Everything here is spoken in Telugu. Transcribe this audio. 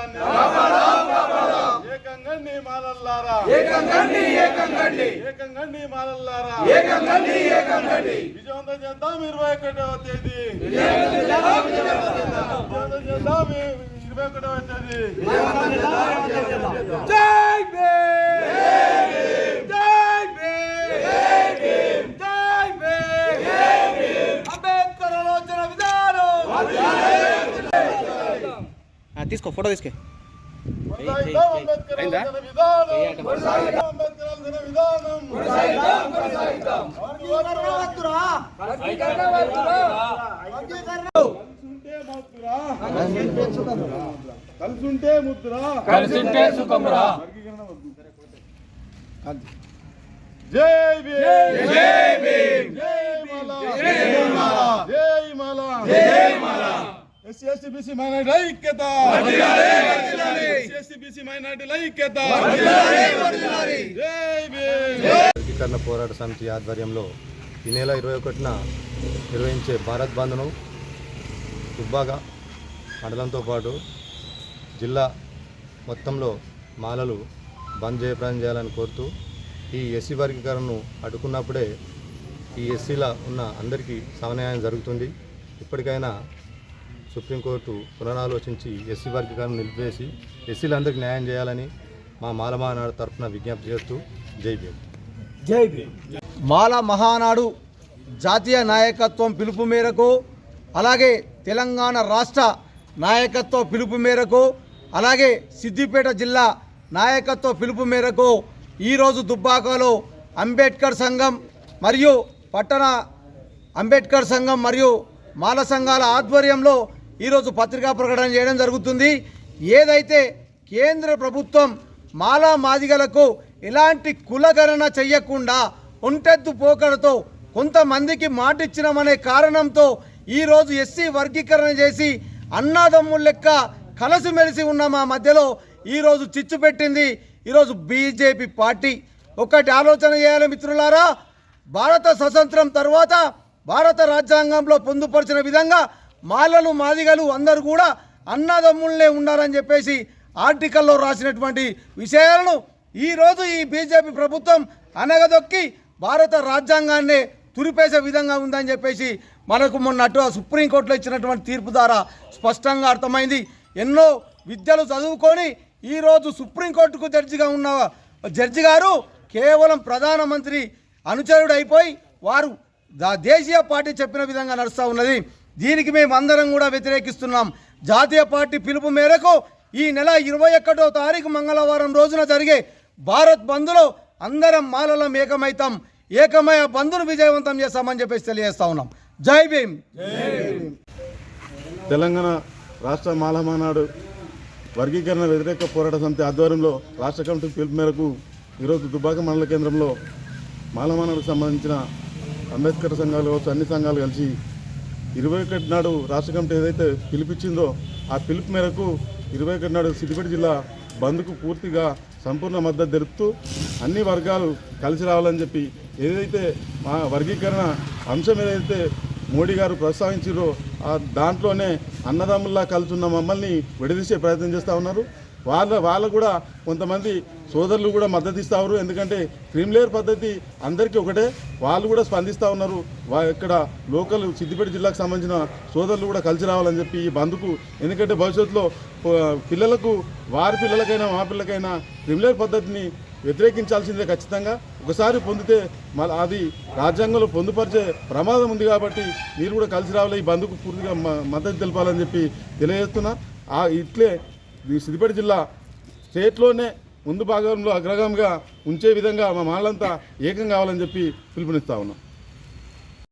రాజ్యాంగాన్ని ఏకంగండి మాలల్లారా ఏకంగండి మాలల్లారా విజయవంతం చేద్దాం 21వ తేదీ విజయవంతం చేద్దాం 21వ తేదీ జై భీమ్ జై భీమ్ జై భీమ్ అంబేద్కర్ ఆలోచన విధానం తీసుకో ఫోటో తీసుకో అంబేద్కర్ ఆలోచన విధానం అంబేద్కర్ ఆలోచన విధానం కలిసుంటే ముద్ర కలిసుంటే సుఖమురా జై భీమ్ జై భీమ్ జై మాలా జై మాలా ఎస్సీ ఎస్టీ బీసీ మైనారిటీ ఐక్యత ఎస్సీ బీసీ మైనారిటీ ఐక్యత జై భీమ్ వర్గీకరణ పోరాట సమితి ఆధ్వర్యంలో ఈ నెల 21న నిర్వహించే భారత్ బంద్ను దుబ్బాక మండలంతో పాటు జిల్లా మొత్తంలో మాలలు బంద్ జయప్రదం చేయాలని కోరుతూ ఈ ఎస్సీ వర్గీకరణను అడ్డుకున్నప్పుడే ఈ ఎస్సీల ఉన్న అందరికీ సమన్యాయం జరుగుతుంది. ఇప్పటికైనా సుప్రీంకోర్టు పునరాలోచించి ఎస్సీ వర్గీకరణను నిలిపివేసి ఎస్సీలందరికీ న్యాయం చేయాలని మా మాల మహానాడు తరఫున విజ్ఞప్తి చేస్తూ జై భీమ్. జై భీమ్. మాల మహానాడు జాతీయ నాయకత్వం పిలుపు మేరకు, అలాగే తెలంగాణ రాష్ట్ర నాయకత్వ పిలుపు మేరకు, అలాగే సిద్దిపేట జిల్లా నాయకత్వ పిలుపు మేరకు ఈరోజు దుబ్బాకలో అంబేద్కర్ సంఘం మరియు పట్టణ అంబేద్కర్ సంఘం మరియు మాల సంఘాల ఆధ్వర్యంలో ఈరోజు పత్రికా ప్రకటన చేయడం జరుగుతుంది. ఏదైతే కేంద్ర ప్రభుత్వం మాలా మాదిగలకు ఎలాంటి కులగణన చెయ్యకుండా ఒంటెద్దు పోకడతో కొంతమందికి మాటిచ్చినామనే కారణంతో ఈరోజు ఎస్సీ వర్గీకరణ చేసి అన్నాదమ్ముల లెక్క కలిసిమెలిసి ఉన్న మా మధ్యలో ఈరోజు చిచ్చు పెట్టింది. ఈరోజు బీజేపీ పార్టీ ఒకటి ఆలోచన చేయాలి మిత్రులారా. భారత స్వతంత్రం తర్వాత భారత రాజ్యాంగంలో పొందుపరిచిన విధంగా మాలలు మాదిగలు అందరూ కూడా అన్నదమ్ములనే ఉన్నారని చెప్పేసి ఆర్టికల్లో రాసినటువంటి విషయాలను ఈరోజు ఈ బీజేపీ ప్రభుత్వం అనగదొక్కి భారత రాజ్యాంగాన్నే తురిపేసే విధంగా ఉందని చెప్పేసి మనకు మొన్నట్టు సుప్రీంకోర్టులో ఇచ్చినటువంటి తీర్పు ద్వారా స్పష్టంగా అర్థమైంది. ఎన్నో విద్యలు చదువుకొని ఈరోజు సుప్రీంకోర్టుకు జడ్జిగా ఉన్న జడ్జి గారు కేవలం ప్రధానమంత్రి అనుచరుడు అయిపోయి వారు దేశీయ పార్టీ చెప్పిన విధంగా నడుస్తూ ఉన్నది. దీనికి మేము అందరం కూడా వ్యతిరేకిస్తున్నాం. జాతీయ పార్టీ పిలుపు మేరకు ఈ నెల 21వ తారీఖు మంగళవారం రోజున జరిగే భారత్ బంద్లో అందరం మాలలం ఏకమైతాం. ఏకమై ఆ బంద్ను విజయవంతం చేస్తామని చెప్పేసి తెలియజేస్తా ఉన్నాం. జై భీమ్. తెలంగాణ రాష్ట్ర మాల మహానాడు వర్గీకరణ వ్యతిరేక పోరాట సమితి ఆధ్వర్యంలో రాష్ట్ర కమిటీ పిలుపు మేరకు ఈరోజు దుబ్బాక మండల కేంద్రంలో మాల మహానాడుకు సంబంధించిన అంబేద్కర్ సంఘాలు కావచ్చు, అన్ని సంఘాలు కలిసి 21 నాడు రాష్ట్ర కమిటీ ఏదైతే పిలిపించిందో ఆ పిలుపు మేరకు 21 నాడు సిద్దిపేట జిల్లా బంద్కు పూర్తిగా సంపూర్ణ మద్దతు తెలుపుతూ అన్ని వర్గాలు కలిసి రావాలని చెప్పి ఏదైతే మా వర్గీకరణ అంశం ఏదైతే మోడీ గారు ప్రస్తావించారో దాంట్లోనే అన్నదమ్ముల్లా కలుసున్న మమ్మల్ని విడదీసే ప్రయత్నం చేస్తూ ఉన్నారు. వాళ్ళ కూడా కొంతమంది సోదరులు కూడా మద్దతు ఇస్తూ ఉన్నారు. ఎందుకంటే క్రీమ్లేయర్ పద్ధతి అందరికీ ఒకటే, వాళ్ళు కూడా స్పందిస్తూ ఉన్నారు. ఇక్కడ లోకల్ సిద్దిపేట జిల్లాకు సంబంధించిన సోదరులు కూడా కలిసి రావాలని చెప్పి ఈ బంద్కు, ఎందుకంటే భవిష్యత్తులో పిల్లలకు వారి పిల్లలకైనా మా పిల్లలకైనా క్రీమ్లేయర్ పద్ధతిని వ్యతిరేకించాల్సిందే ఖచ్చితంగా. ఒకసారి పొందితే మళ్ళీ అది రాజ్యాంగంలో పొందుపరిచే ప్రమాదం ఉంది కాబట్టి మీరు కూడా కలిసి రావాలి, ఈ బంద్కు పూర్తిగా మద్దతు తెలపాలని చెప్పి తెలియజేస్తున్నా. ఇట్లే సిద్దిపేట జిల్లా స్టేట్లోనే ముందు భాగంలో అగ్రగామిగా ఉంచే విధంగా మా మాలంతా ఏకం కావాలని చెప్పి పిలుపునిస్తా ఉన్నాం.